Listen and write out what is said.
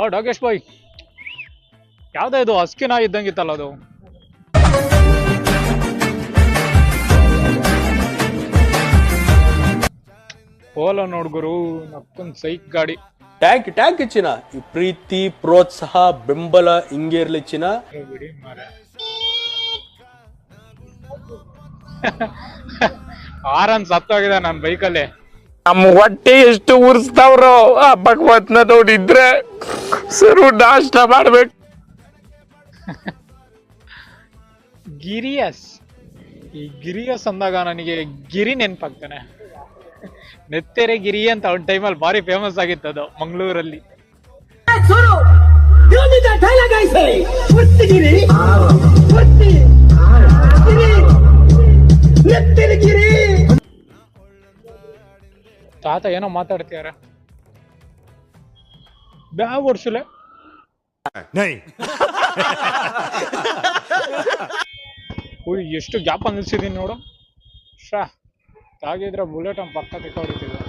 ಓ ಡಾಗೇಶ್ ಬಾಯ್, ಯಾವ್ದಾ ಇದು ಹಸ್ಕಿ ನಾಯಿ ಇದ್ದಂಗಿತ್ತಲ್ಲ ಅದು. ಓಲೋ ನೋಡ್ಗುರು, ನಕ್ಕೊಂದ್ ಸೈಕ್ ಗಾಡಿ. ಟ್ಯಾಂಕ್ ಚಿನ್ನ, ಈ ಪ್ರೀತಿ ಪ್ರೋತ್ಸಾಹ ಬೆಂಬಲ ಹಿಂಗೆ ಇರ್ಲಿ ಚಿನ್ನ. ಬಿಡಿ ಮಾರೆ. ಆರನ್ ಸತ್ತೋಗಿದೆ ನನ್ನ ಬೈಕಲ್ಲಿ. ನಮ್ಮ ಹೊಟ್ಟೆ ಎಷ್ಟು ಉರ್ಸ್ತಾವ್ರೋ ಆ ಭಗವತ್ನ ನೋಡಿದ್ರೆ ಸರು ನಾಷ್ಟ ಮಾಡ್ಬೇಕು. ಗಿರಿಯಸ್, ಈ ಗಿರಿಯಸ್ ಅಂದಾಗ ನನಗೆ ಗಿರಿ ನೆನ್ಪಾಗ್ತಾನೆ. ನೆತ್ತೆರೆ ಗಿರಿ ಅಂತ ಒಂದು ಟೈಮಲ್ಲಿ ಭಾರಿ ಫೇಮಸ್ ಆಗಿತ್ತು ಅದು ಮಂಗಳೂರಲ್ಲಿ. ತಾತ ಏನೋ ಮಾತಾಡ್ತಿದಾರೆ, ಬ್ಯಾಗ್ ಓಡ್ಸಲೆ. ಎಷ್ಟು ಗ್ಯಾಪ್ ನಿಲ್ಸಿದೀನಿ ನೋಡು. ಶಾ ತಾಗಿದ್ರೆ ಬುಲೆಟ್ ಪಕ್ಕ ತೆಕ್ಕ ಹೊಡಿತಿದ್ದೆ.